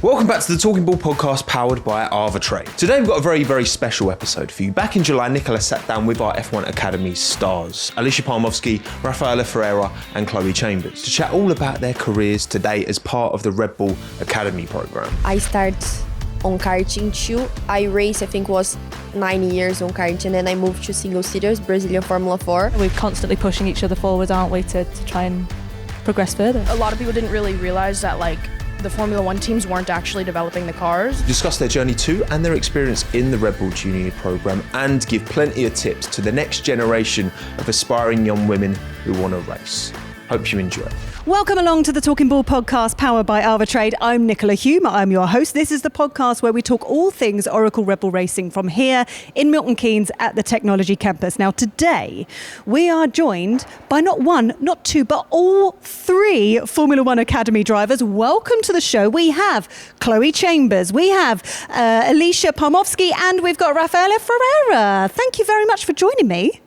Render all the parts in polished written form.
Welcome back to the Talking Ball podcast powered by Arbitrate. Today we've got a very, very special episode for you. Back in July, Nicola sat down with our F1 Academy stars, Alisha Palmowski, Rafaela Ferreira and Chloe Chambers, to chat all about their careers today as part of the Red Bull Academy programme. I started on karting too. I raced, I think was 9 years on karting, and then I moved to single seaters, Brazilian Formula 4. We're constantly pushing each other forward, aren't we, to try and progress further. A lot of people didn't really realise that the Formula One teams weren't actually developing the cars. Discuss their journey to and their experience in the Red Bull Junior programme and give plenty of tips to the next generation of aspiring young women who want to race. Hope you enjoy. Welcome along to the Talking Ball podcast powered by Arbitrate. I'm Nicola Hume. I'm your host. This is the podcast where we talk all things Oracle Red Bull Racing from here in Milton Keynes at the Technology Campus. Now today we are joined by not one, not two, but all three Formula One Academy drivers. Welcome to the show. We have Chloe Chambers, we have Alisha Palmowski, and we've got Rafaela Ferreira. Thank you very much for joining me.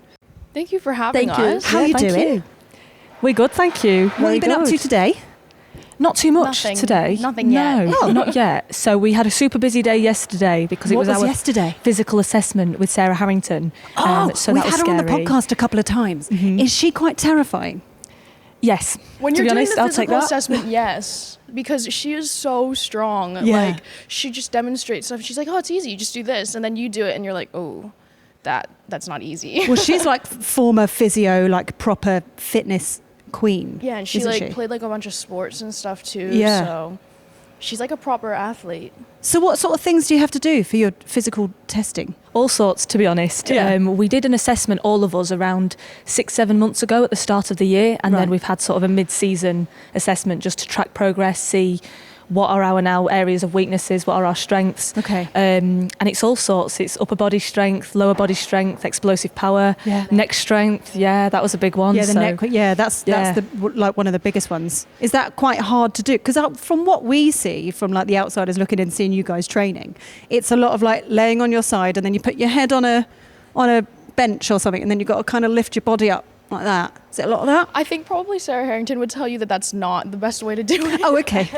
Thank you for having us. How are you doing? We're good, thank you. What have you been up to today? Not too much today. Nothing yet. No, not yet. So we had a super busy day yesterday because it was our yesterday? physical assessment with Sarah Harrington. So we've that was had her on the scary. podcast a couple of times. Mm-hmm. Is she quite terrifying? Yes. When to you're be doing honest, the I'll take physical that. assessment, yes. Because she is so strong. Yeah. She just demonstrates stuff. She's like, oh, it's easy. You just do this. And then you do it and you're like, oh, that's not easy. Well, she's like former physio, like proper fitness queen. Yeah, and she played a bunch of sports and stuff too. Yeah. So she's like a proper athlete. So what sort of things do you have to do for your physical testing? All sorts, to be honest. Yeah. We did an assessment, all of us, around 6-7 months ago at the start of the year. And Right. then we've had sort of a mid-season assessment just to track progress, see what are our now areas of weaknesses, what are our strengths. Okay. And it's all sorts. It's upper body strength, lower body strength, explosive power, neck strength. Yeah, that was a big one. Yeah, the neck. Yeah, that's Yeah. like one of the biggest ones. Is that quite hard to do? Because from what we see, from like the outsiders looking in, seeing you guys training, it's a lot of like laying on your side, and then you put your head on a bench or something, and then you've got to kind of lift your body up like that. Is it a lot of that? I think probably Sarah Harrington would tell you that that's not the best way to do it. Oh, okay.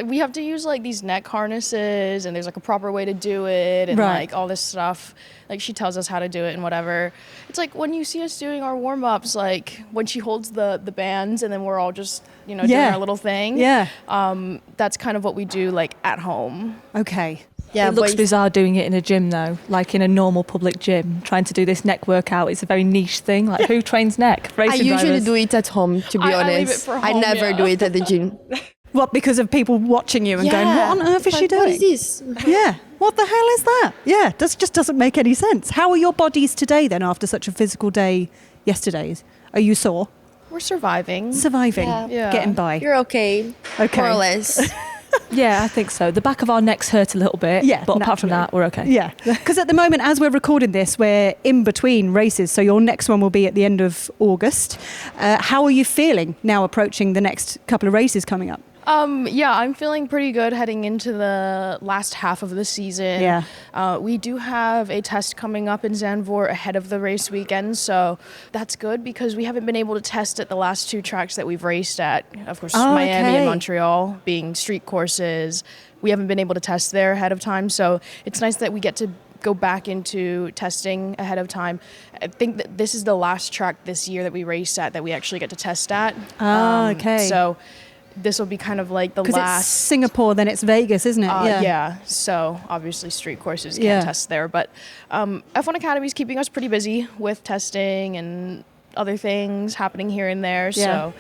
We have to use like these neck harnesses, and there's like a proper way to do it, and Right. like all this stuff. Like she tells us how to do it and whatever. It's like when you see us doing our warm-ups, like when she holds the bands and then we're all just, doing our little thing. Yeah. That's kind of what we do like at home. Okay. Yeah, It looks but bizarre doing it in a gym though, like in a normal public gym, trying to do this neck workout. It's a very niche thing. Like who trains neck? I Racing usually drivers. do it at home, to be I honest. leave it for I home, never yeah. do it at the gym. What, because of people watching you and going, what on earth is she doing? What is this? Yeah. What the hell is that? Yeah, just doesn't make any sense. How are your bodies today then after such a physical day yesterday? Are you sore? We're surviving. Surviving? Yeah. Getting by? You're okay. Okay. More or less. Yeah, I think so. The back of our necks hurt a little bit, Yeah, but apart from naturally. that, we're okay. Yeah. Because at the moment, as we're recording this, we're in between races. So your next one will be at the end of August. How are you feeling now approaching the next couple of races coming up? Yeah, I'm feeling pretty good heading into the last half of the season. Yeah. We do have a test coming up in Zandvoort ahead of the race weekend, so that's good because we haven't been able to test at the last two tracks that we've raced at. Of course, Miami okay. and Montreal being street courses. We haven't been able to test there ahead of time, so it's nice that we get to go back into testing ahead of time. I think that this is the last track this year that we raced at that we actually get to test at. Okay. So this will be kind of like the Because it's last. Singapore, then it's Vegas, isn't it? Yeah. So obviously street courses can't Yeah. test there, but F1 Academy is keeping us pretty busy with testing and other things happening here and there. Yeah. So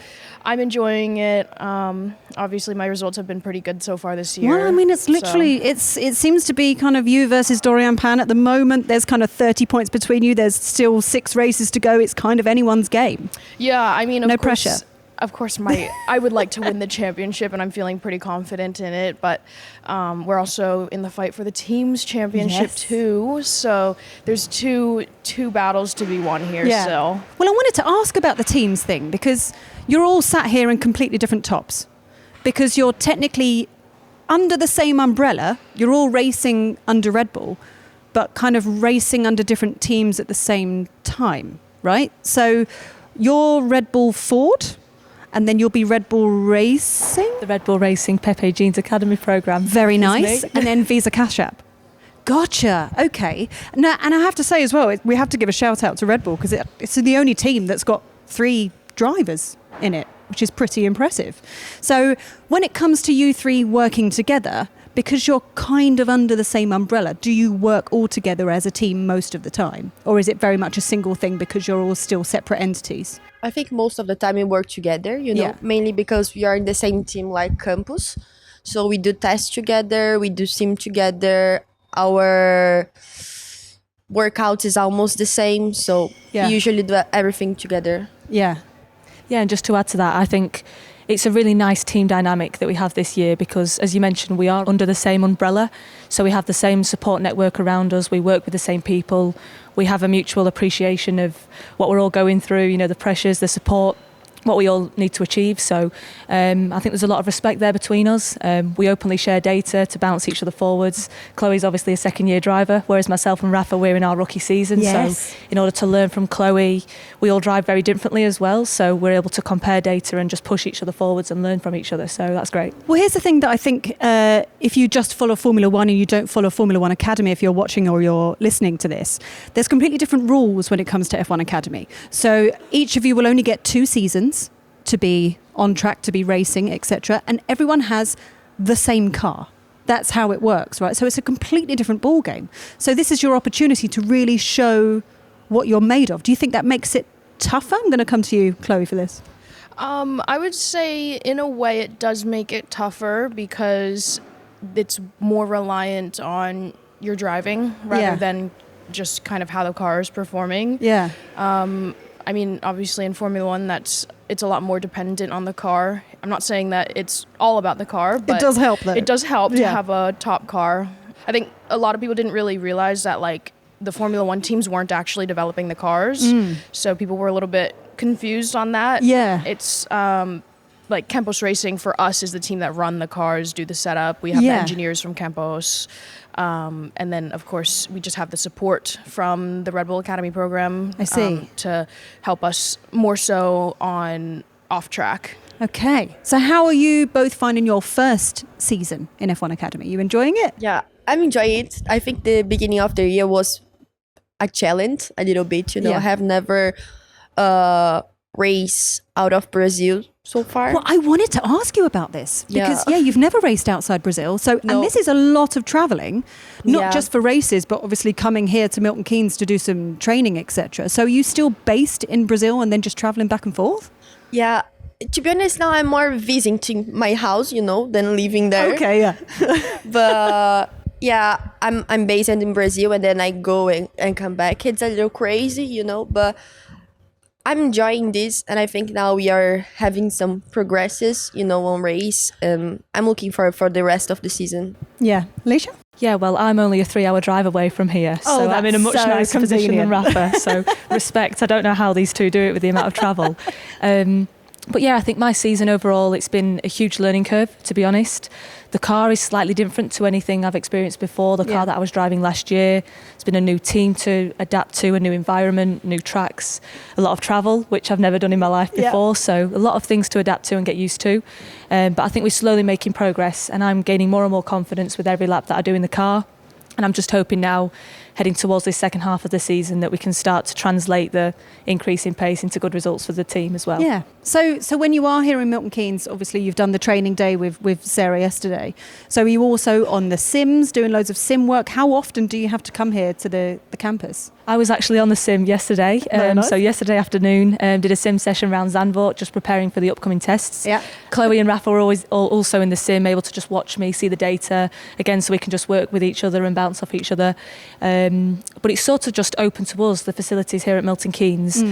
I'm enjoying it. Obviously my results have been pretty good so far this year. Well, I mean, it's literally, it seems to be kind of you versus Dorian Pan at the moment. There's kind of 30 points between you. There's still 6 races to go. It's kind of anyone's game. Yeah, I mean, No of course, pressure. Of course, I would like to win the championship, and I'm feeling pretty confident in it. But we're also in the fight for the team's championship Yes. too. So there's two battles to be won here still. Well, I wanted to ask about the teams thing because you're all sat here in completely different tops because you're technically under the same umbrella. You're all racing under Red Bull, but kind of racing under different teams at the same time, right? So you're Red Bull Ford and then you'll be Red Bull Racing. The Red Bull Racing Pepe Jeans Academy programme. Very nice. Me. And then Visa Cash App. Gotcha. Okay. Now, and I have to say as well, we have to give a shout out to Red Bull because it's the only team that's got 3 drivers in it, which is pretty impressive. So when it comes to you 3 working together, because you're kind of under the same umbrella, do you work all together as a team most of the time? Or is it very much a single thing because you're all still separate entities? I think most of the time we work together, mainly because we are in the same team like campus. So we do tests together, we do sim together. Our workout is almost the same. So we usually do everything together. Yeah. Yeah, and just to add to that, I think it's a really nice team dynamic that we have this year because, as you mentioned, we are under the same umbrella. So we have the same support network around us. We work with the same people. We have a mutual appreciation of what we're all going through, the pressures, the support, what we all need to achieve. So I think there's a lot of respect there between us. We openly share data to bounce each other forwards. Chloe's obviously a second-year driver, whereas myself and Rafa, we're in our rookie season. Yes. So in order to learn from Chloe, we all drive very differently as well. So we're able to compare data and just push each other forwards and learn from each other. So that's great. Well, here's the thing that I think if you just follow Formula One and you don't follow Formula One Academy, if you're watching or you're listening to this, there's completely different rules when it comes to F1 Academy. So each of you will only get 2 seasons to be on track, to be racing, etc. And everyone has the same car. That's how it works, right? So it's a completely different ball game. So this is your opportunity to really show what you're made of. Do you think that makes it tougher? I'm going to come to you, Chloe, for this. I would say in a way it does make it tougher because it's more reliant on your driving rather than just kind of how the car is performing. Yeah. I mean, obviously in Formula One, it's a lot more dependent on the car. I'm not saying that it's all about the car, but it does help, though. It does help to have a top car. I think a lot of people didn't really realize that, like, the Formula One teams weren't actually developing the cars. So people were a little bit confused on that. Yeah. It's like Campos Racing for us is the team that run the cars, do the setup. We have the engineers from Campos. And then, of course, we just have the support from the Red Bull Academy program. I see. To help us more so on off track. Okay. So how are you both finding your first season in F1 Academy? You enjoying it? Yeah, I'm enjoying it. I think the beginning of the year was a challenge a little bit. I have never raced out of Brazil so far. Well, I wanted to ask you about this because you've never raced outside Brazil. So No. and this is a lot of traveling, not Yeah. just for races, but obviously coming here to Milton Keynes to do some training, etc. So are you still based in Brazil and then just traveling back and forth? Yeah, to be honest, now I'm more visiting my house, than living there. Okay, yeah. But yeah, I'm based in Brazil and then I go and come back. It's a little crazy, but I'm enjoying this, and I think now we are having some progresses, on race. I'm looking for the rest of the season. Yeah. Alisha? Yeah, well, I'm only a 3-hour drive away from here, so I'm in a much that's so nicer position than convenient. Rafa. So respect. I don't know how these two do it with the amount of travel. But yeah, I think my season overall, it's been a huge learning curve, to be honest. The car is slightly different to anything I've experienced before. The car that I was driving last year, it's been a new team to adapt to, a new environment, new tracks, a lot of travel, which I've never done in my life before. So a lot of things to adapt to and get used to. But I think we're slowly making progress, and I'm gaining more and more confidence with every lap that I do in the car. And I'm just hoping now, heading towards this second half of the season, that we can start to translate the increase in pace into good results for the team as well. Yeah. So when you are here in Milton Keynes, obviously you've done the training day with Sarah yesterday. So are you also on the sims, doing loads of sim work? How often do you have to come here to the campus? I was actually on the sim yesterday. Very nice. So yesterday afternoon, did a sim session around Zandvoort, just preparing for the upcoming tests. Yeah. Chloe and Rafa were always also in the sim, able to just watch me, see the data, again, so we can just work with each other and bounce off each other. But it's sort of just open to us, the facilities here at Milton Keynes.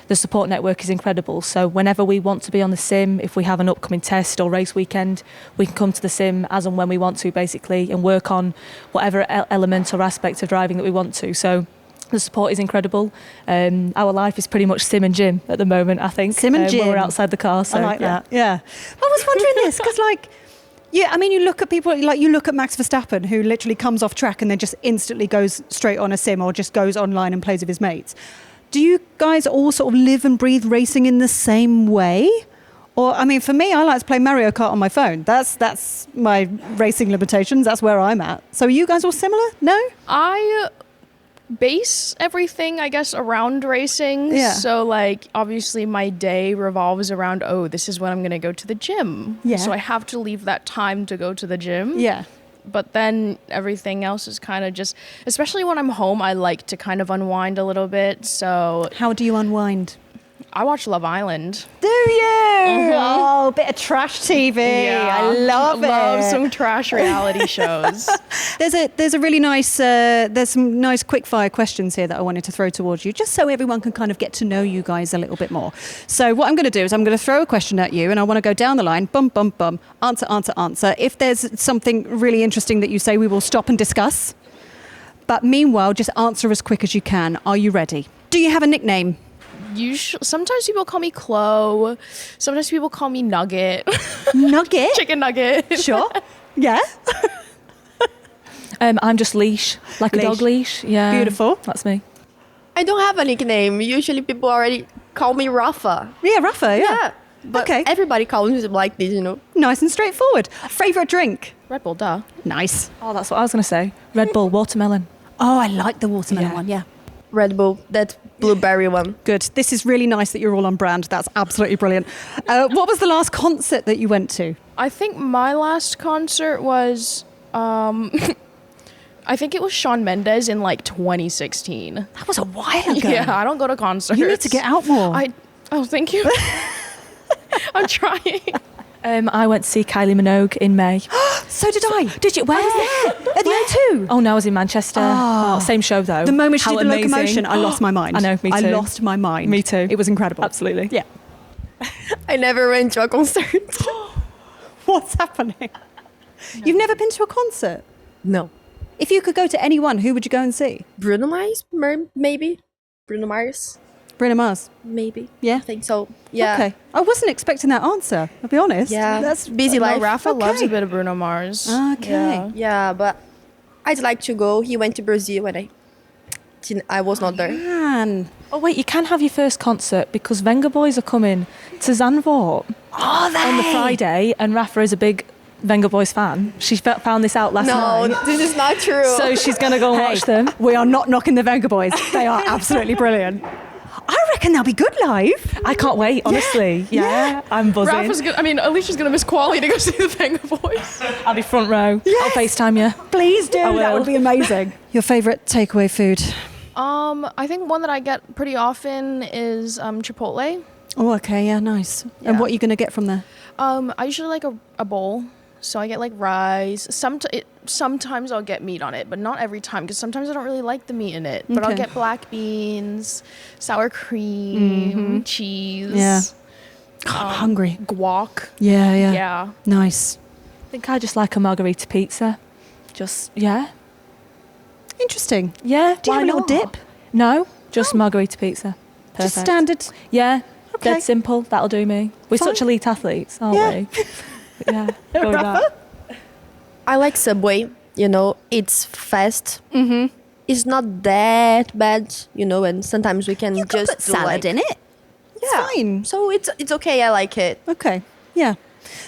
The support network is incredible. So whenever we want to be on the sim, if we have an upcoming test or race weekend, we can come to the sim as and when we want to, basically, and work on whatever element or aspect of driving that we want to. So the support is incredible. Our life is pretty much sim and gym at the moment, I think. Sim and gym. When we're outside the car. So, I like that. Yeah. I was wondering this because, you look at people, you look at Max Verstappen, who literally comes off track and then just instantly goes straight on a sim or just goes online and plays with his mates. Do you guys all sort of live and breathe racing in the same way? Or, I mean, for me, I like to play Mario Kart on my phone. That's my racing limitations. That's where I'm at. So are you guys all similar? No? I base everything, I guess, around racing. Yeah. So, like, obviously my day revolves around, this is when I'm going to go to the gym. Yeah. So I have to leave that time to go to the gym. Yeah. But then everything else is kind of just, especially when I'm home, I like to kind of unwind a little bit. So How do you unwind? I watch Love Island. Do you? Oh, bit of trash TV. I love it. Love some trash reality shows. There's a really nice, there's some nice quickfire questions here that I wanted to throw towards you, just so everyone can kind of get to know you guys a little bit more. So what I'm going to do is I'm going to throw a question at you and I want to go down the line, bum, bum, bum, answer, answer, answer. If there's something really interesting that you say, we will stop and discuss. But meanwhile, just answer as quick as you can. Are you ready? Do you have a nickname? Sometimes people call me Chloe. Sometimes people call me Nugget. Nugget? Chicken Nugget. Sure. Yeah. I'm just Leash, like a dog leash. Yeah. Beautiful. That's me. I don't have a nickname. Usually people already call me Rafa. Yeah, Rafa, yeah. But Okay. everybody calls me like this, Nice and straightforward. Favourite drink? Red Bull, duh. Nice. Oh, that's what I was going to say. Red Bull, watermelon. Oh, I like the watermelon Yeah. one, yeah. Red Bull, that blueberry one. Good. This is really nice that you're all on brand. That's absolutely brilliant. What was the last concert that you went to? I think my last concert was, I think it was Shawn Mendes in like 2016. That was a while ago. Yeah, I don't go to concerts. You need to get out more. Thank you. I'm trying. I went to see Kylie Minogue in May. So did I. Did you? Where? I was there. At the O2. Oh no, I was in Manchester. Oh. Same show though. The moment she How did the amazing. locomotion, I lost my mind. I know, me too. I lost my mind. Me too. It was incredible. Absolutely. Yeah. I never went to a concert. What's happening? You've never been to a concert? No. If you could go to anyone, who would you go and see? Bruno Mars, maybe. Bruno Mars, Bruno Mars. maybe. Yeah. I think so. Yeah. Okay. I wasn't expecting that answer, I'll be honest. Yeah. That's busy life. Rafa loves Okay. a bit of Bruno Mars. Okay. Yeah. Yeah, but I'd like to go. He went to Brazil and I was not there. Man. Oh wait, you can have your first concert because Venga Boys are coming to Zandvoort on the Friday, and Rafa is a big Venga Boys fan. She found this out last No, night. this is not true. So she's going to go and watch them. We are not knocking the Venga Boys. They are absolutely brilliant. I reckon they'll be good live. I can't wait, honestly. Yeah. I'm buzzing. Rafa's gonna, Alicia's gonna miss quality to go see the Venga Boys. I'll be front row. Yes. I'll FaceTime you. Please do. I will. That would be amazing. Your favourite takeaway food? I think one that I get pretty often is Chipotle. Oh, okay. Yeah, nice. Yeah. And what are you going to get from there? I usually like a bowl. So I get like rice. Sometimes I'll get meat on it, but not every time because sometimes I don't really like the meat in it. But I'll Okay. get black beans, sour cream, cheese. Yeah. I'm hungry. Guac. Yeah, yeah. Yeah. Nice. I think I just like a margarita pizza. Just, yeah. Interesting. Yeah. Do you why have a little not? dip? No, just margarita pizza. Perfect. Just standard. Yeah. Okay. Dead simple. That'll do me. We're Fine. such elite athletes, aren't Yeah. we? Yeah. Go with that. I like Subway. It's fast. Mm-hmm. It's not that bad, and sometimes we can You can just put do salad like, in it. It's Yeah. fine. So it's okay. I like it. Okay. Yeah.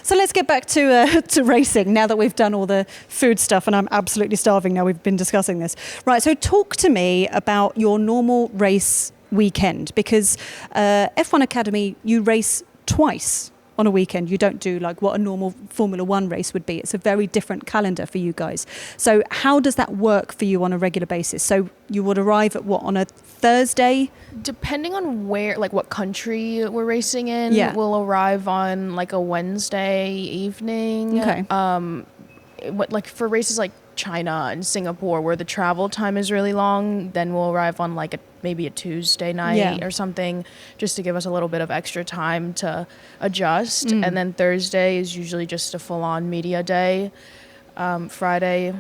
So let's get back to racing now that we've done all the food stuff, and I'm absolutely starving now. We've been discussing this. Right. So talk to me about your normal race weekend, because F1 Academy, you race twice on a weekend. You don't do like what a normal Formula One race would be. It's a very different calendar for you guys. So how does that work for you on a regular basis? So you would arrive at what, on a Thursday? Depending on where, like what country we're racing in, Yeah. we'll arrive on like a Wednesday evening. Okay. Like for races like China and Singapore, where the travel time is really long, then we'll arrive on like maybe a Tuesday night Yeah. or something, just to give us a little bit of extra time to adjust. And then Thursday is usually just a full-on media day. Friday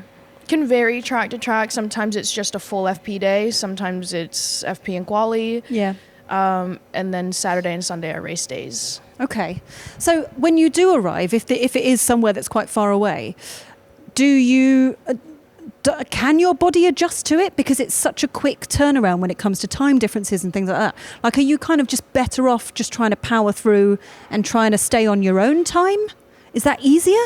can vary track to track. Sometimes it's just a full FP day. Sometimes it's FP and quali. Yeah. And then Saturday and Sunday are race days. Okay. So when you do arrive, if it is somewhere that's quite far away, do you can your body adjust to it? Because it's such a quick turnaround when it comes to time differences and things like that. Like, are you kind of just better off just trying to power through and trying to stay on your own time? Is that easier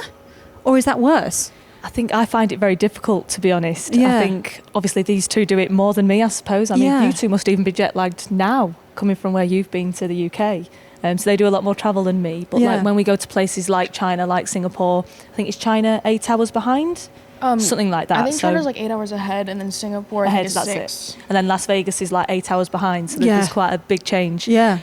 or is that worse? I think I find it very difficult, to be honest. Yeah. I think obviously these two do it more than me, I suppose. I mean, Yeah. you two must even be jet lagged now, coming from where you've been to the UK. So they do a lot more travel than me. But Yeah. like when we go to places like China, like Singapore, I think it's China 8 hours behind. Something like that. I think So China's like 8 hours ahead, and then Singapore I think is that's 6. it. And then Las Vegas is like 8 hours behind, so Yeah. there's quite a big change. Yeah.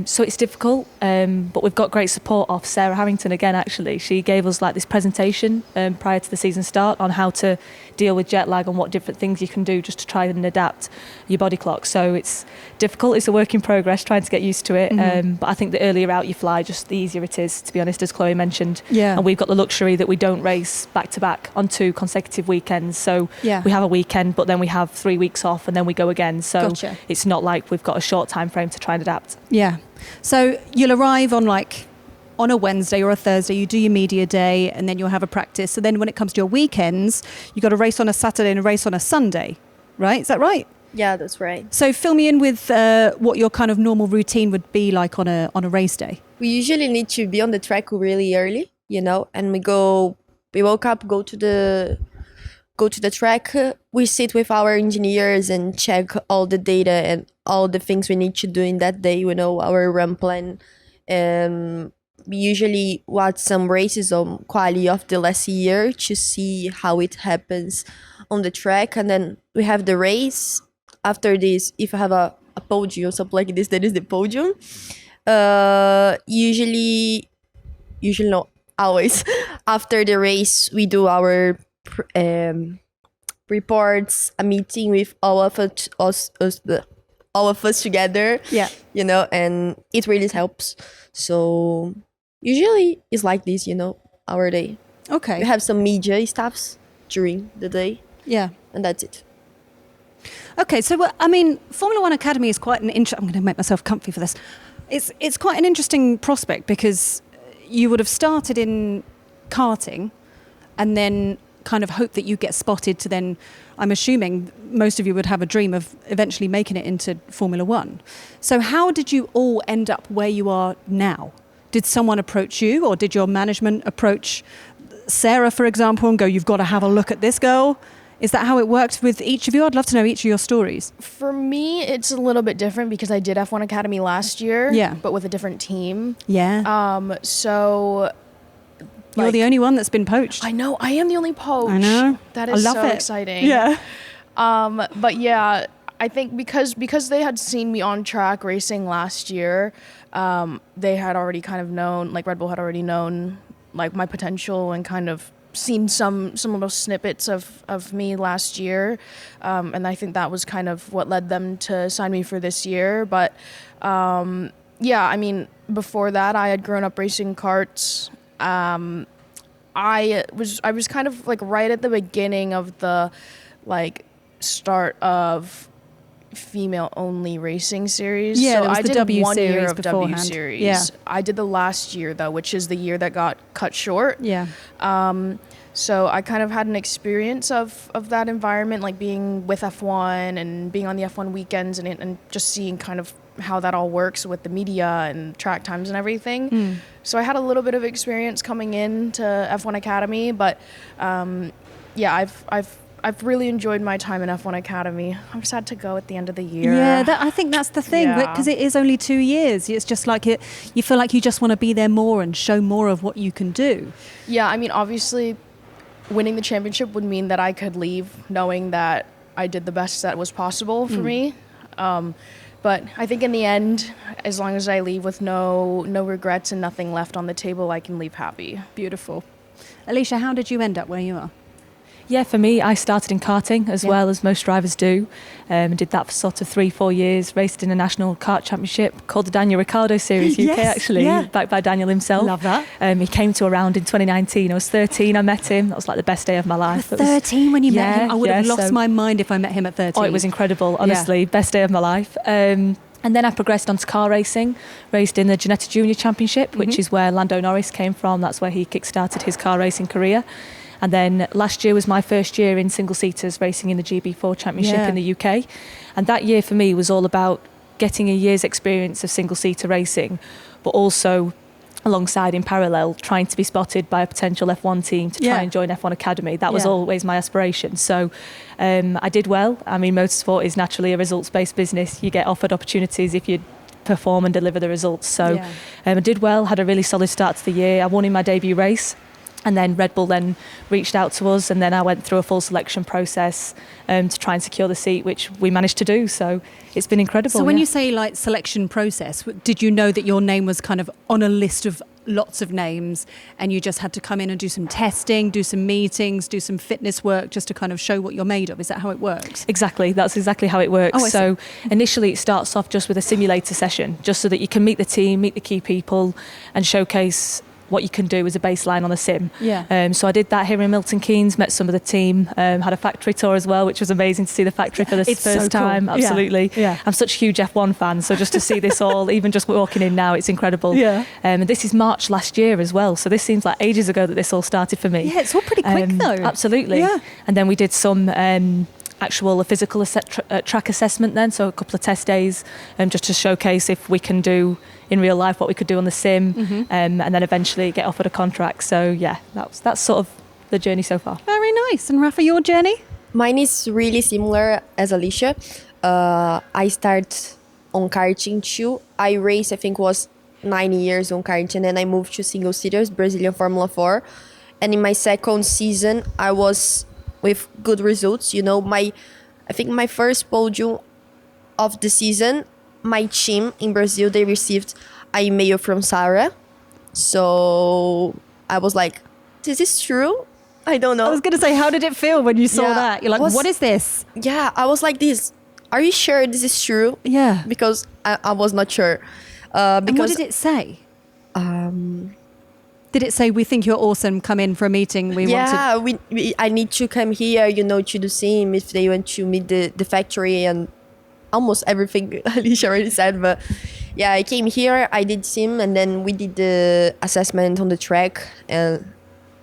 So it's difficult, but we've got great support off Sarah Harrington again, actually. She gave us like this presentation prior to the season start on how to deal with jet lag and what different things you can do just to try and adapt your body clock. So it's difficult, it's a work in progress trying to get used to it. But I think the earlier out you fly, just the easier it is, to be honest, as Chloe mentioned. Yeah. And we've got the luxury that we don't race back to back on 2 consecutive weekends. So Yeah. we have a weekend, but then we have 3 weeks off and then we go again. So Gotcha. it's not like we've got a short time frame to try and adapt. Yeah. So you'll arrive on a Wednesday or a Thursday, you do your media day and then you'll have a practice. So then when it comes to your weekends, you've got a race on a Saturday and a race on a Sunday, right? Is that right? Yeah, that's right. So fill me in with what your kind of normal routine would be like on a race day. We usually need to be on the track really early, and we woke up, go to the track. We sit with our engineers and check all the data and all the things we need to do in that day, our run plan. We usually watch some races on quali of the last year to see how it happens on the track. And then we have the race. After this, if I have a podium or something like this, that is the podium. Usually not always. After the race, we do our reports, a meeting with all of us together. Yeah. And it really helps. So usually it's like this, our day. Okay. We have some media stuffs during the day, Yeah. and that's it. Okay, so Formula One Academy is quite an I'm going to make myself comfy for this. It's quite an interesting prospect because you would have started in karting and then kind of hope that you get spotted to then, I'm assuming most of you would have a dream of eventually making it into Formula One. So how did you all end up where you are now? Did someone approach you or did your management approach Sarah, for example, and go, you've got to have a look at this girl? Is that how it worked with each of you? I'd love to know each of your stories. For me, it's a little bit different because I did F1 Academy last year, Yeah. but with a different team. Yeah. So You're the only one that's been poached. I know, I am the only poach. I know. That I is love so it. exciting. Yeah. But yeah, I think because they had seen me on track racing last year, they had already kind of known, like Red Bull had already known like my potential and kind of seen some little snippets of me last year. And I think that was kind of what led them to sign me for this year. But yeah, I mean, before that, I had grown up racing karts. I was kind of like right at the beginning of the like start of female only racing series. Yeah, so there was I the did W 1 year series of beforehand. W series. Yeah. I did the last year though, which is the year that got cut short. Yeah. So I kind of had an experience of that environment, like being with F1 and being on the F1 weekends and just seeing kind of how that all works with the media and track times and everything. So I had a little bit of experience coming into F1 Academy, but yeah, I've really enjoyed my time in F1 Academy. I'm sad to go at the end of the year. Yeah, I think that's the thing, Yeah. because it is only 2 years. It's just like you feel like you just want to be there more and show more of what you can do. Yeah, I mean, obviously, winning the championship would mean that I could leave knowing that I did the best that was possible for me. But I think in the end, as long as I leave with no regrets and nothing left on the table, I can leave happy. Beautiful. Alisha, how did you end up where you are? Yeah, for me, I started in karting as well as most drivers do. Did that for sort of 3-4 years, raced in a national kart championship called the Daniel Ricciardo Series UK, Yes, actually, yeah. backed by Daniel himself. Love that. He came to a round in 2019. I was 13, I met him. That was like the best day of my life. At 13 when you met Yeah, him? I would have yeah, lost so- my mind if I met him at 13. Oh, it was incredible, honestly. Best day of my life. And then I progressed onto car racing, raced in the Ginetta Junior Championship, which is where Lando Norris came from. That's where he kick-started his car racing career. And then last year was my first year in single-seaters racing in the GB4 Championship in the UK. And that year for me was all about getting a year's experience of single-seater racing, but also alongside in parallel trying to be spotted by a potential F1 team to try and join F1 Academy. That was always my aspiration. So I did well. I mean, motorsport is naturally a results-based business. You get offered opportunities if you perform and deliver the results. So I did well, had a really solid start to the year. I won in my debut race. And then Red Bull then reached out to us, and then I went through a full selection process to try and secure the seat, which we managed to do. So it's been incredible. So when you say like selection process, did you know that your name was kind of on a list of lots of names and you just had to come in and do some testing, do some meetings, do some fitness work just to kind of show what you're made of? Is that how it works? Exactly. That's exactly how it works. Oh, so initially it starts off just with a simulator session, just so that you can meet the team, meet the key people and showcase what you can do as a baseline on a sim. So I did that here in Milton Keynes, met some of the team, had a factory tour as well, which was amazing to see the factory for the first time. Cool. Absolutely. I'm such a huge F1 fan, so just to see this all, even just walking in now, it's incredible. And this is March last year as well, so this seems like ages ago that this all started for me. Yeah, it's all pretty quick though. Absolutely. And then we did some actual physical track assessment then, so a couple of test days just to showcase if we can do in real life what we could do on the sim, and then eventually get offered a contract. So yeah, that's sort of the journey so far. Very nice. And Rafa, your journey? Mine is really similar as Alisha. I start on karting too. I raced, I think was 9 years on karting, and then I moved to single seaters, Brazilian Formula 4. And in my second season, I was with good results. You know, I think my first podium of the season, my team in Brazil, they received an email from Sarah. So I was like, this is true? I don't know. I was going to say, how did it feel when you saw that? You're like, what is this? Yeah, I was like this. Are you sure this is true? Yeah. Because I was not sure. And what did it say? Did it say, we think you're awesome, come in for a meeting? I need to come here, you know, to the sim if they want to meet the factory and almost everything Alisha already said. But yeah, I came here, I did sim, and then we did the assessment on the track, and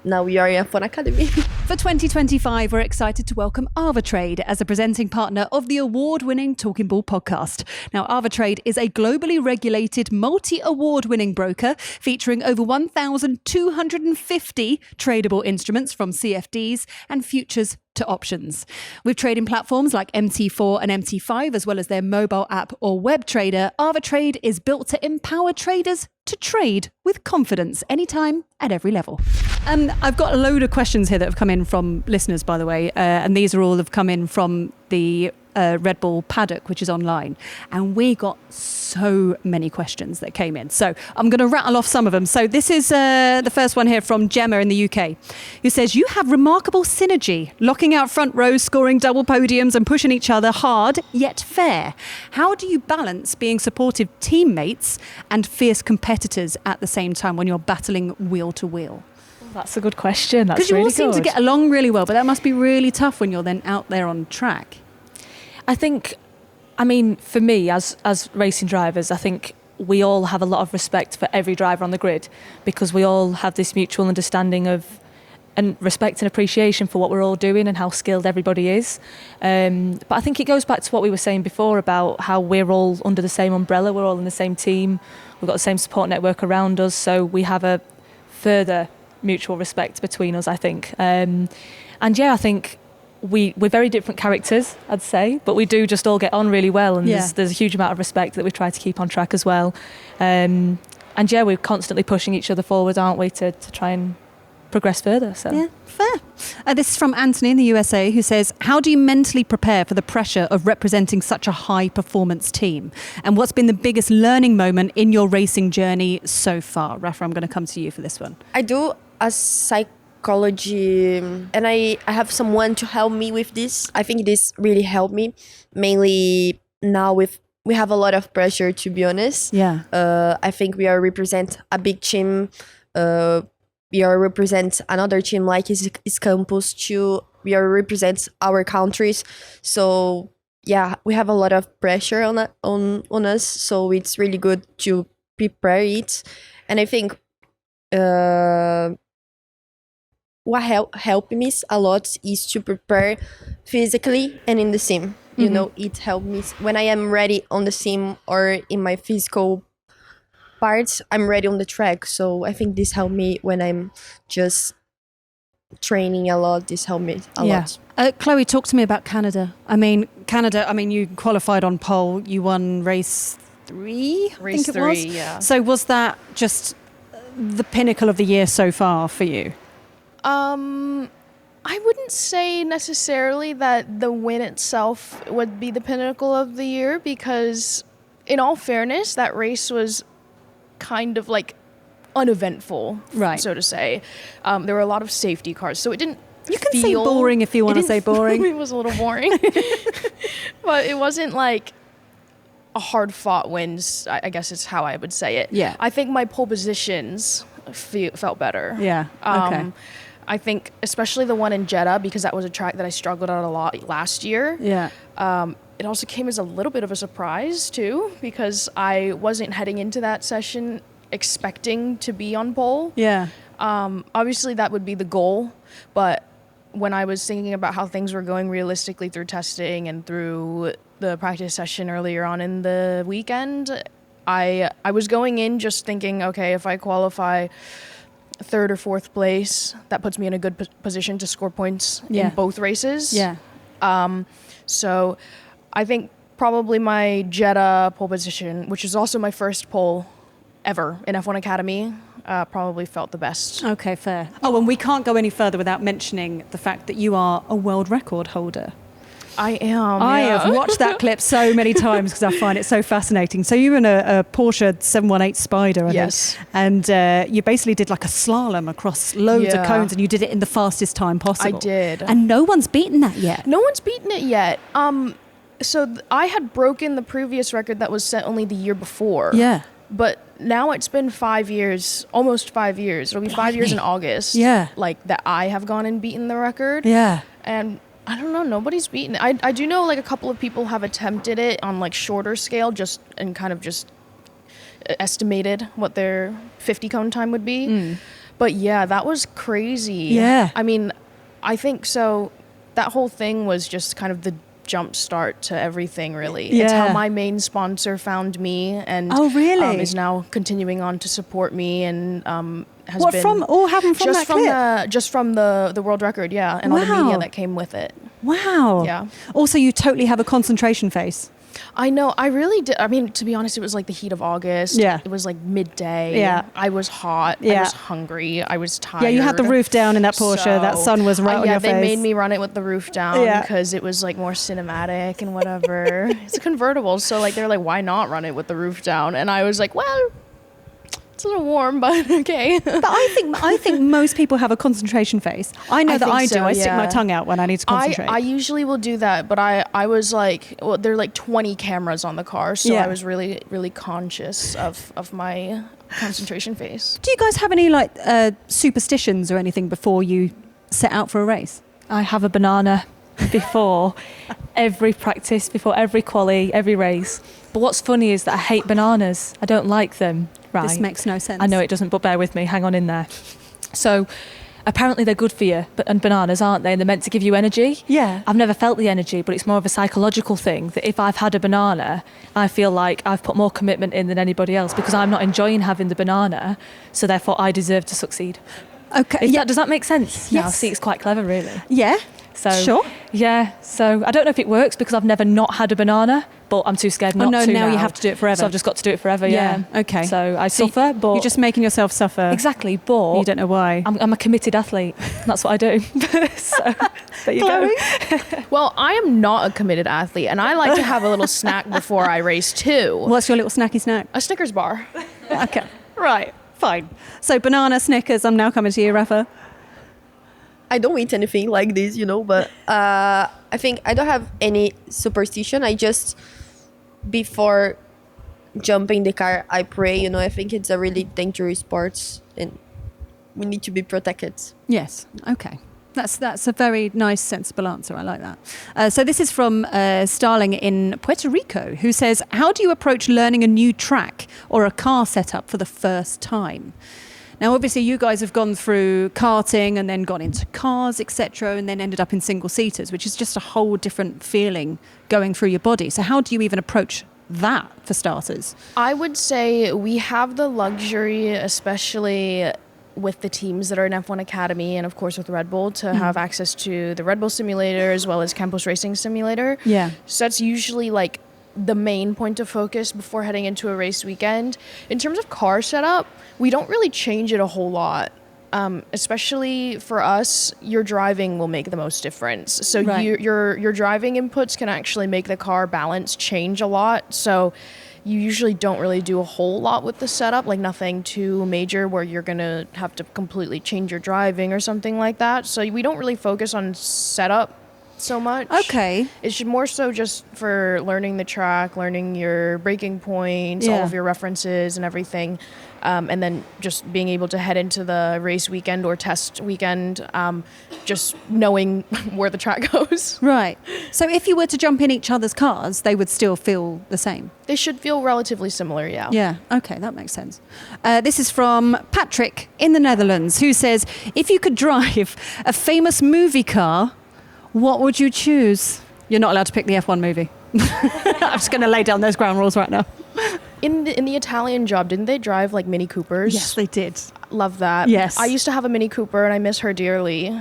now we are in F1 Academy. For 2025, we're excited to welcome AvaTrade as a presenting partner of the award-winning Talking Ball podcast. Now, AvaTrade is a globally regulated, multi-award-winning broker featuring over 1,250 tradable instruments from CFDs and futures to options. With trading platforms like MT4 and MT5, as well as their mobile app or web trader, AvaTrade is built to empower traders to trade with confidence anytime at every level. I've got a load of questions here that have come in from listeners, by the way, and these are all have come in from the Red Bull paddock, which is online. And we got so many questions that came in. So I'm going to rattle off some of them. So this is the first one here from Gemma in the UK, who says, you have remarkable synergy, locking out front rows, scoring double podiums and pushing each other hard, yet fair. How do you balance being supportive teammates and fierce competitors at the same time when you're battling wheel to wheel? That's a good question. That's really good. Because you all seem to good. get along really well, but that must be really tough when you're then out there on track. I think, I mean, for me, as racing drivers, I think we all have a lot of respect for every driver on the grid, because we all have this mutual understanding of and respect and appreciation for what we're all doing and how skilled everybody is. But I think it goes back to what we were saying before about how we're all under the same umbrella, we're all in the same team, we've got the same support network around us, so we have a further mutual respect between us, I think. And yeah, I think we're very different characters, I'd say, but we do just all get on really well, and there's a huge amount of respect that we try to keep on track as well. And yeah, we're constantly pushing each other forward, aren't we, to try and progress further. So yeah, fair. This is from Anthony in the USA, who says, how do you mentally prepare for the pressure of representing such a high performance team? And what's been the biggest learning moment in your racing journey so far? Rafa, I'm going to come to you for this one. I do a psychology, and I have someone to help me with this. I think this really helped me, mainly now we have a lot of pressure, to be honest. I think we are represent a big team. We are represent another team like is Campus too. We are represent our countries. So yeah, we have a lot of pressure on us. So it's really good to prepare it. And I think what helped me a lot is to prepare physically and in the sim. You know, it helped me when I am ready on the sim or in my physical parts, I'm ready on the track. So I think this helped me when I'm just training a lot. This helped me a lot. Chloe, talk to me about Canada. Canada, you qualified on pole. You won race 3, I think it was. Yeah. So was that just the pinnacle of the year so far for you? I wouldn't say necessarily that the win itself would be the pinnacle of the year, because in all fairness, that race was kind of like uneventful, right, so to say. There were a lot of safety cars, so it didn't You can say boring if you want to say boring. It was a little boring. But it wasn't like a hard-fought wins, I guess is how I would say it. Yeah. I think my pole positions felt better. Yeah, okay. I think especially the one in Jeddah, because that was a track that I struggled at a lot last year. Yeah. It also came as a little bit of a surprise too, because I wasn't heading into that session expecting to be on pole. Yeah. Obviously that would be the goal, but when I was thinking about how things were going realistically through testing and through the practice session earlier on in the weekend, I was going in just thinking, okay, if I qualify 3rd or 4th place, that puts me in a good position to score points in both races. Yeah. So I think probably my Jeddah pole position, which is also my first pole ever in F1 Academy, probably felt the best. Okay, fair. Oh, and we can't go any further without mentioning the fact that you are a world record holder. I am. I have watched that clip so many times because I find it so fascinating. So you were in a Porsche 718 Spider, I Yes. think, and you basically did like a slalom across loads of cones, and you did it in the fastest time possible. I did. And no one's beaten that yet. No one's beaten it yet. So I had broken the previous record that was set only the year before. Yeah. But now it's been 5 years, almost 5 years. It'll be 5 years in August. Yeah. Like that I have gone and beaten the record. Yeah. And I don't know, nobody's beaten it. I do know like a couple of people have attempted it on like shorter scale, just estimated what their 50 cone time would be. But yeah, that was crazy. Yeah. I mean, I think so. That whole thing was just kind of the jump start to everything, really. Yeah. It's how my main sponsor found me, and Oh, really? is now continuing on to support me, and has What been from? All happened from that clip? just from the world record, yeah, and all the Wow. media that came with it. Wow. Yeah. Also, you totally have a concentration face. I know. I really did. I mean, to be honest, it was like the heat of August. Yeah. It was like midday. Yeah. I was hot. Yeah. I was hungry. I was tired. Yeah, you had the roof down in that Porsche. That sun was right on your face. Yeah, they made me run it with the roof down Yeah. because it was like more cinematic and whatever. It's a convertible, so like they're like, why not run it with the roof down? And I was like, well, it's a little warm, but okay. But I think most people have a concentration face. I know I that think I do. so, I stick my yeah. tongue out when I need to concentrate. I usually will do that, but I was like, well, there are like 20 cameras on the car, so Yeah. I was really, really conscious of my concentration face. Do you guys have any like superstitions or anything before you set out for a race? I have a banana before every practice, before every quali, every race. But what's funny is that I hate bananas. I don't like them. Right. This makes no sense. I know it doesn't, but bear with me. Hang on in there. So apparently they're good for you, and bananas, aren't they? And they're meant to give you energy. Yeah. I've never felt the energy, but it's more of a psychological thing that if I've had a banana, I feel like I've put more commitment in than anybody else because I'm not enjoying having the banana, so therefore I deserve to succeed. Okay. Does that make sense? Yes. Now, see, it's quite clever, really. Yeah. So Sure. Yeah. So I don't know if it works because I've never not had a banana, but I'm too scared not no, to. now you have to do it forever. So I've just got to do it forever. Yeah. Okay. So I So suffer, but you're just making yourself suffer. exactly. But You don't know why. I'm a committed athlete. That's what I do. So there you Chloe? go. Well, I am not a committed athlete, and I like to have a little snack before I race too. What's your little snacky snack? A Snickers bar. Okay. Right. Fine. So banana, Snickers. I'm now coming to you, Rafa. I don't eat anything like this, but I think I don't have any superstition. I just, before jumping the car, I pray. I think it's a really dangerous sport and we need to be protected. Yes. Okay. That's a very nice, sensible answer. I like that. So this is from Starling in Puerto Rico, who says, how do you approach learning a new track or a car setup for the first time? Now, obviously, you guys have gone through karting and then gone into cars, etc., and then ended up in single-seaters, which is just a whole different feeling going through your body. So how do you even approach that, for starters? I would say we have the luxury, especially with the teams that are in F1 Academy and of course with Red Bull, to have access to the Red Bull simulator as well as Campus Racing Simulator. Yeah. So that's usually like the main point of focus before heading into a race weekend. In terms of car setup, we don't really change it a whole lot. Especially for us, your driving will make the most difference. So Right. your driving inputs can actually make the car balance change a lot. So you usually don't really do a whole lot with the setup, like nothing too major where you're going to have to completely change your driving or something like that. So we don't really focus on setup so much. Okay. It's more so just for learning the track, learning your braking points, all Yeah. of your references and everything. And then just being able to head into the race weekend or test weekend, just knowing where the track goes. Right. So if you were to jump in each other's cars, they would still feel the same? They should feel relatively similar, yeah. Yeah, okay, that makes sense. This is from Patrick in the Netherlands, who says, if you could drive a famous movie car, what would you choose? You're not allowed to pick the F1 movie. I'm just going to lay down those ground rules right now. In the Italian job, didn't they drive like Mini Coopers? Yes, they did. Love that. Yes. I used to have a Mini Cooper and I miss her dearly.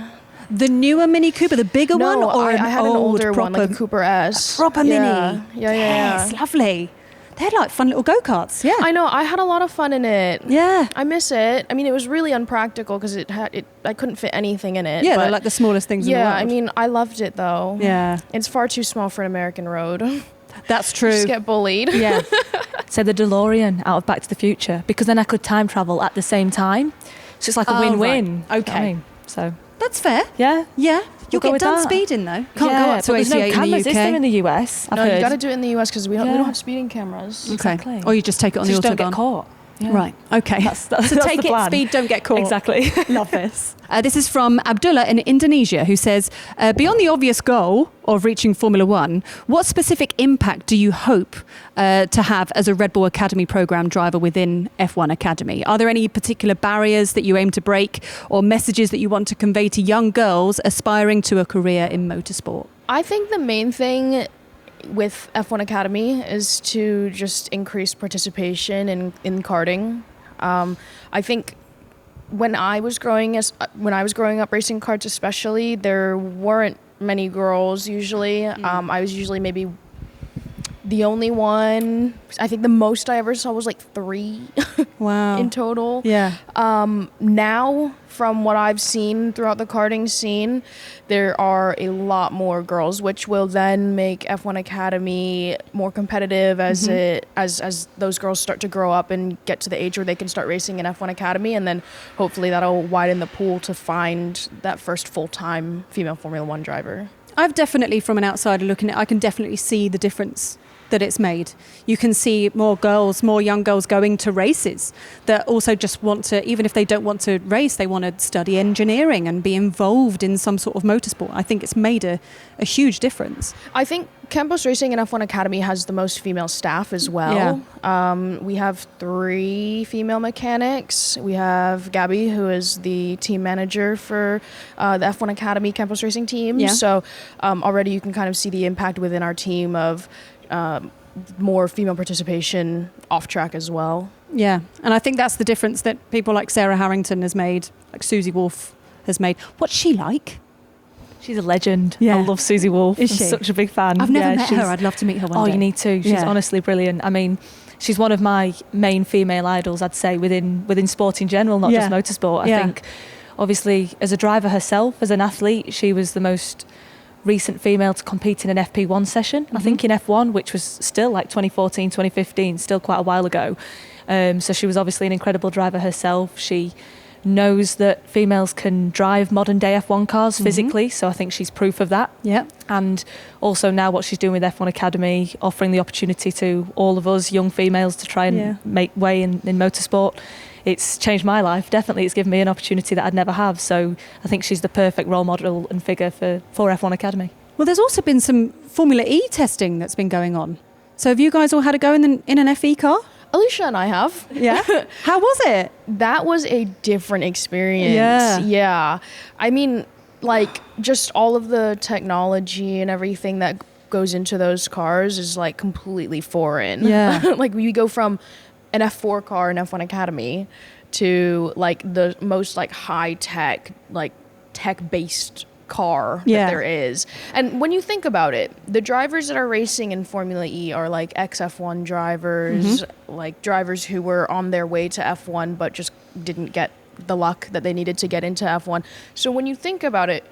The newer Mini Cooper, the bigger one, No, or I had an older one, like a proper- Cooper S. proper Yeah. Mini? Yeah. Yes, lovely. They're like fun little go-karts. Yeah. I know. I had a lot of fun in it. Yeah. I miss it. I mean, it was really unpractical because I couldn't fit anything in it. Yeah, but they're like the smallest things in the yeah, world. I mean, I loved it though. Yeah, It's far too small for an American road. that's true. Just get bullied. Yeah. So the DeLorean out of Back to the Future, because then I could time travel at the same time. So it's like a Oh, win-win. right. Okay. I mean, so That's fair. yeah. Yeah. You'll go get with done that. speeding though. Can't Yeah, go up to but there's 88 no in cameras, the is there, in UK. the US? I've No, heard. you got to do it in the US because we Yeah. don't have speeding cameras. Exactly. Or you just take it on So the just don't autobahn. get caught. Yeah. Right. Okay. That's so that's take the it, plan. speed, don't get caught. Exactly. Love this. This is from Abdullah in Indonesia, who says, beyond the obvious goal of reaching Formula One, what specific impact do you hope to have as a Red Bull Academy program driver within F1 Academy? Are there any particular barriers that you aim to break or messages that you want to convey to young girls aspiring to a career in motorsport? I think the main thing with F1 Academy is to just increase participation in karting. I think when I was growing up racing karts, especially, there weren't many girls usually. I was usually maybe the only one. I think the most I ever saw was like 3 Wow. in total. Yeah. Now, from what I've seen throughout the karting scene, there are a lot more girls, which will then make F1 Academy more competitive as as those girls start to grow up and get to the age where they can start racing in F1 Academy, and then hopefully that'll widen the pool to find that first full-time female Formula One driver. I've definitely, from an outsider looking at it, I can definitely see the difference that it's made. You can see more young girls going to races that also just want to, even if they don't want to race, they want to study engineering and be involved in some sort of motorsport. I think it's made a huge difference. I think Campus Racing and F1 Academy has the most female staff as well. We have 3 female mechanics. We have Gabby, who is the team manager for the F1 Academy Campus Racing team. Yeah. So already you can kind of see the impact within our team of more female participation off track as well. Yeah, and I think that's the difference that people like Sarah Harrington has made, like Susie Wolff has made. What's she like? She's a legend. Yeah. I love Susie Wolff. Is I'm she? such a big fan. I've never Yeah, met she's- her. I'd love to meet her one Oh, day. you need to. She's Yeah. honestly brilliant. I mean, she's one of my main female idols, I'd say, within sport in general, not Yeah. just motorsport. I Yeah. think, obviously, as a driver herself, as an athlete, she was the most recent female to compete in an FP1 session. I think in F1, which was still like 2014, 2015, still quite a while ago. So she was obviously an incredible driver herself. She knows that females can drive modern day F1 cars physically, so I think she's proof of that. Yeah. And also now what she's doing with F1 Academy, offering the opportunity to all of us young females to try and make way in motorsport. It's changed my life, definitely. It's given me an opportunity that I'd never have. So I think she's the perfect role model and figure for F1 Academy. Well, there's also been some Formula E testing that's been going on. So have you guys all had a go in an FE car? Alisha and I have. Yeah. How was it? That was a different experience. Yeah. I mean, like, just all of the technology and everything that goes into those cars is like completely foreign. Yeah. Like, we go from an F4 car in F1 Academy to like the most like high tech, like tech-based car that there is. And when you think about it, the drivers that are racing in Formula E are like ex-F1 drivers, like drivers who were on their way to F1 but just didn't get the luck that they needed to get into F1. So when you think about it,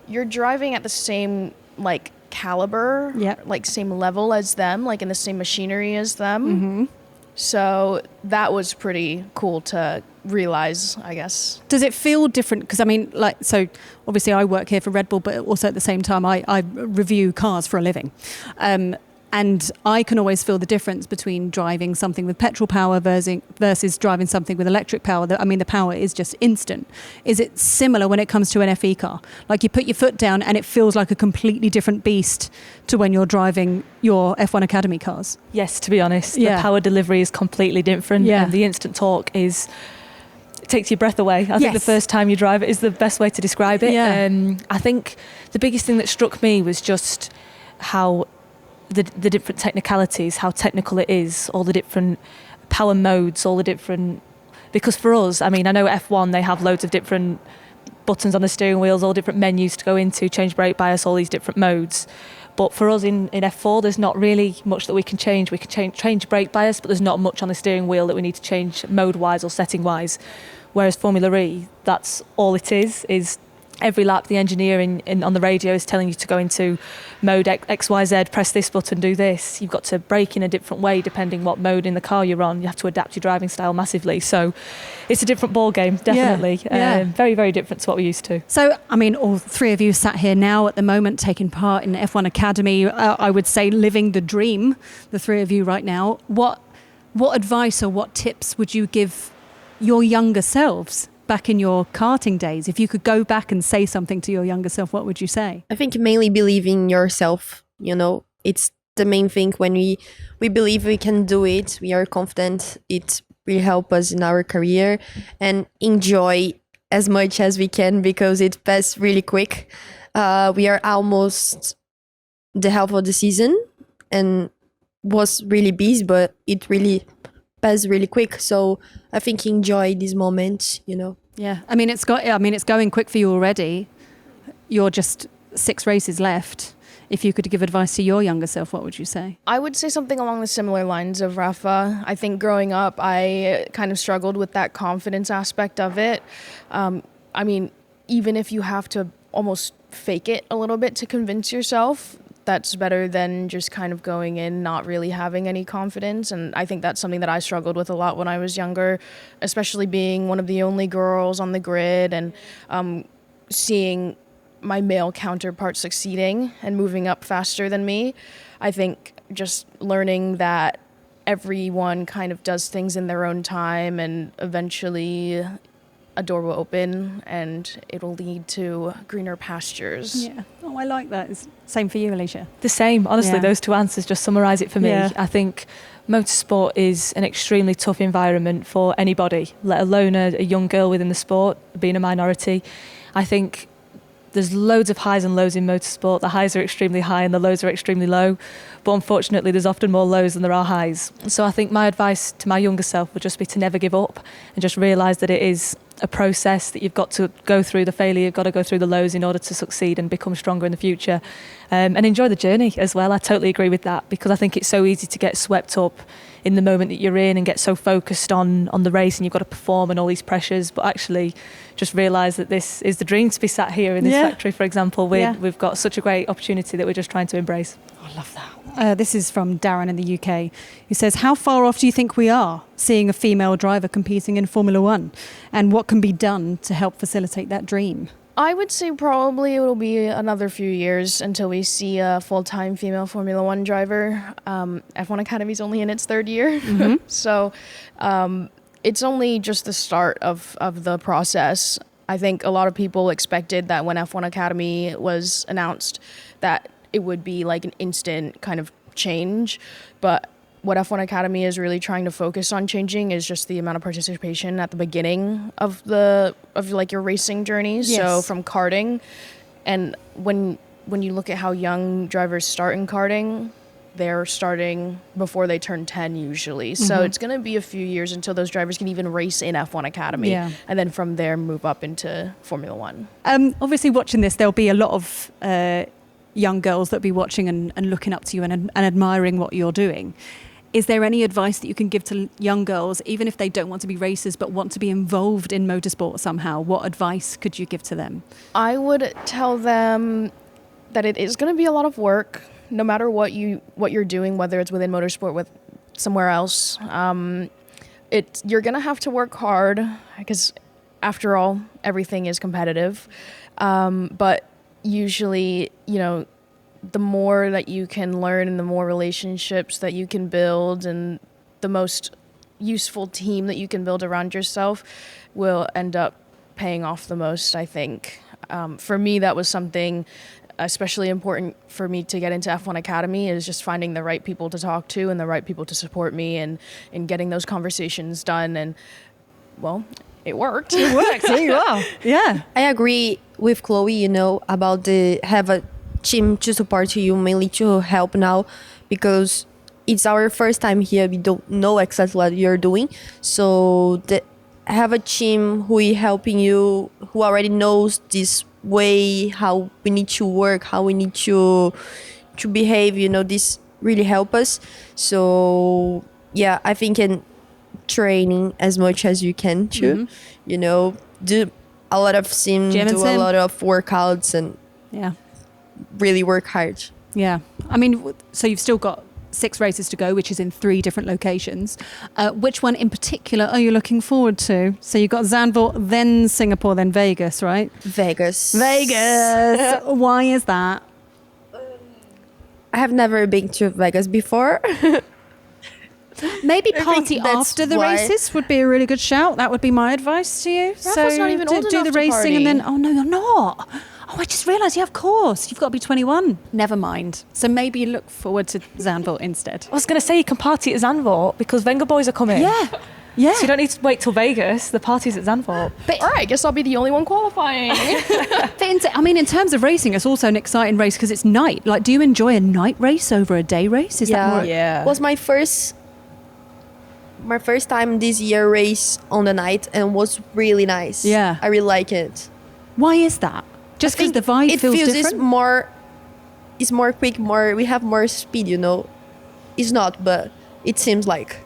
you're driving at the same like caliber, like same level as them, like in the same machinery as them. So that was pretty cool to realize, I guess. Does it feel different? Because I mean, like, so obviously I work here for Red Bull, but also at the same time I review cars for a living. And I can always feel the difference between driving something with petrol power versus driving something with electric power. I mean, the power is just instant. Is it similar when it comes to an FE car? Like, you put your foot down and it feels like a completely different beast to when you're driving your F1 Academy cars? Yes, to be honest. The power delivery is completely different. Yeah. And the instant torque it takes your breath away. I think the first time you drive it is the best way to describe it. Yeah. I think the biggest thing that struck me was just how the different technicalities, how technical it is, all the different power modes, all the different... Because for us, I mean, I know F1, they have loads of different buttons on the steering wheels, all different menus to go into, change brake bias, all these different modes. But for us in F4, there's not really much that we can change. We can change brake bias, but there's not much on the steering wheel that we need to change mode-wise or setting-wise. Whereas Formula E, that's all it is every lap the engineer on the radio is telling you to go into mode XYZ, press this button, do this. You've got to brake in a different way depending what mode in the car you're on. You have to adapt your driving style massively. So it's a different ball game, definitely. Very, very different to what we're used to. So, I mean, all three of you sat here now at the moment taking part in F1 Academy. I would say living the dream, the three of you right now. What advice or what tips would you give your younger selves back in your karting days? If you could go back and say something to your younger self, what would you say? I think mainly believing in yourself, you know, it's the main thing. When we believe we can do it, we are confident, it will help us in our career, and enjoy as much as we can because it passes really quick. We are almost the half of the season and was really busy, but it really passed really quick. So I think enjoy this moment, you know. Yeah, I mean, it's going quick for you already. You're just 6 races left. If you could give advice to your younger self, what would you say? I would say something along the similar lines of Rafa. I think growing up, I kind of struggled with that confidence aspect of it. I mean, even if you have to almost fake it a little bit to convince yourself, that's better than just kind of going in not really having any confidence. And I think that's something that I struggled with a lot when I was younger, especially being one of the only girls on the grid and seeing my male counterpart succeeding and moving up faster than me. I think just learning that everyone kind of does things in their own time, and eventually a door will open and it'll lead to greener pastures. Yeah. Oh, I like that. It's same for you, Alisha. The same. Honestly, Yeah. those two answers just summarise it for me. Yeah. I think motorsport is an extremely tough environment for anybody, let alone a young girl within the sport, being a minority. I think there's loads of highs and lows in motorsport. The highs are extremely high and the lows are extremely low. But unfortunately, there's often more lows than there are highs. So I think my advice to my younger self would just be to never give up and just realise that it is a process, that you've got to go through the failure, you've got to go through the lows in order to succeed and become stronger in the future. And enjoy the journey as well. I totally agree with that, because I think it's so easy to get swept up in the moment that you're in and get so focused on the race and you've got to perform and all these pressures, but actually just realise that this is the dream to be sat here in this factory, for example. We've got such a great opportunity that we're just trying to embrace. I love that. This is from Darren in the UK, who says, how far off do you think we are seeing a female driver competing in Formula One? And what can be done to help facilitate that dream? I would say probably it'll be another few years until we see a full-time female Formula One driver. F1 Academy is only in its 3rd year. Mm-hmm. So it's only just the start of the process. I think a lot of people expected that when F1 Academy was announced that it would be like an instant kind of change. But what F1 Academy is really trying to focus on changing is just the amount of participation at the beginning of like your racing journey. Yes. So from karting, and when you look at how young drivers start in karting, they're starting before they turn 10 usually. So it's going to be a few years until those drivers can even race in F1 Academy. Yeah. And then from there move up into Formula One. Obviously, watching this, there'll be a lot of young girls that'll be watching and looking up to you and admiring what you're doing. Is there any advice that you can give to young girls, even if they don't want to be racers but want to be involved in motorsport somehow? What advice could you give to them? I would tell them that it is going to be a lot of work, no matter what you're doing, whether it's within motorsport, with somewhere else. You're going to have to work hard because, after all, everything is competitive. But usually, the more that you can learn and the more relationships that you can build and the most useful team that you can build around yourself will end up paying off the most, I think. For me, that was something especially important for me to get into F1 Academy, is just finding the right people to talk to and the right people to support me and getting those conversations done. And, well, it worked. It worked. Here you are. Yeah. I agree with Chloe, about have a team to support you, mainly to help now, because it's our first time here. We don't know exactly what you're doing. So have a team who is helping you, who already knows this way, how we need to work, how we need to behave, this really help us. So yeah, I think in training as much as you can too, do a lot of sim, Gym and do a sim. lot of workouts and Yeah. really work hard. Yeah. I mean, so you've still got 6 races to go, which is in 3 different locations. Which one in particular are you looking forward to? So you've got Zandvoort, then Singapore, then Vegas, right? Vegas. Why is that? I have never been to Vegas before. Maybe I think party that's after the why. races would be a really good shout. That would be my advice to you. Rafa's not even old do enough the to racing and party. then, oh no, you're not. Oh, I just realised, yeah, of course. You've got to be 21. Never mind. So maybe you look forward to Zandvoort instead. I was going to say you can party at Zandvoort because Venga Boys are coming. Yeah. Yeah. So you don't need to wait till Vegas. The party's at Zandvoort. All right, I guess I'll be the only one qualifying. In terms of racing, it's also an exciting race because it's night. Like, do you enjoy a night race over a day race? Is that more? Yeah. It was my first time this year race on the night, and was really nice. Yeah. I really like it. Why is that? Just because the vibe it feels it's different? it's more quick, we have more speed, It's not, but it seems like.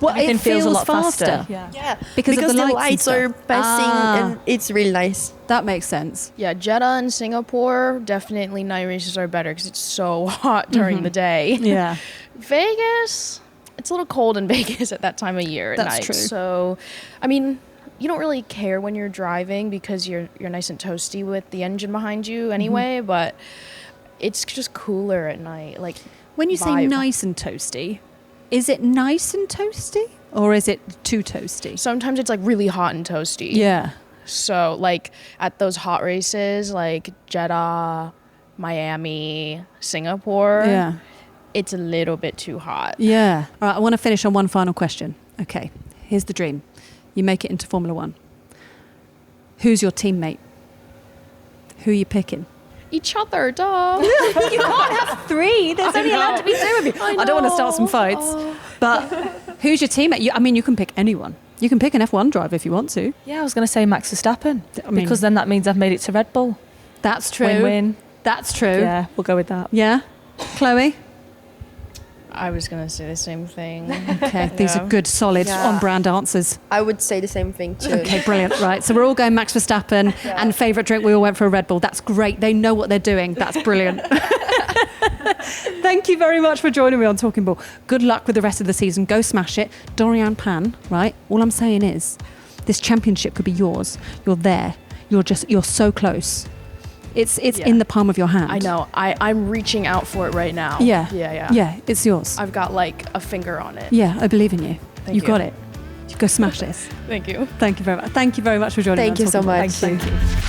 Well, Everything it feels feels a lot faster. faster. Yeah. Yeah, Because of the the lights and lights are stuff. passing, Ah. and it's really nice. That makes sense. Yeah, Jeddah and Singapore, definitely night races are better because it's so hot during the day. Yeah. Vegas, it's a little cold in Vegas at that time of year at That's night. true. So, I mean, you don't really care when you're driving because you're nice and toasty with the engine behind you anyway, but it's just cooler at night. Like, When you say vibe. nice and toasty, is it nice and toasty or is it too toasty? Sometimes it's like really hot and toasty. Yeah. So, like, at those hot races, like Jeddah, Miami, Singapore, Yeah. it's a little bit too hot. Yeah. All right, I want to finish on one final question. Okay, here's the dream. You make it into Formula One. Who's your teammate? Who are you picking? Each other, duh. You can't have 3. There's only allowed to be 2 of you. I don't want to start some fights. But who's your teammate? You can pick anyone. You can pick an F1 driver if you want to. Yeah, I was going to say Max Verstappen I mean- because then that means I've made it to Red Bull. That's true. Win-win. That's true. Yeah, we'll go with that. Yeah? Chloe? I was going to say the same thing. Okay, these are good, solid, Yeah. on-brand answers. I would say the same thing too. Okay, brilliant. Right, so we're all going Max Verstappen and favourite drink, we all went for a Red Bull. That's great. They know what they're doing. That's brilliant. Thank you very much for joining me on Talking Ball. Good luck with the rest of the season. Go smash it. Dorian Pan, right? All I'm saying is this championship could be yours. You're there. You're so close. It's Yeah. in the palm of your hand. I know. I'm reaching out for it right now. Yeah. Yeah. Yeah, it's yours. I've got like a finger on it. Yeah, I believe in you. Thank You you. got it. Go smash this. Thank you. Thank you very much. Thank you very much for joining me. Thank on you so Talking Ball. much. Thank you.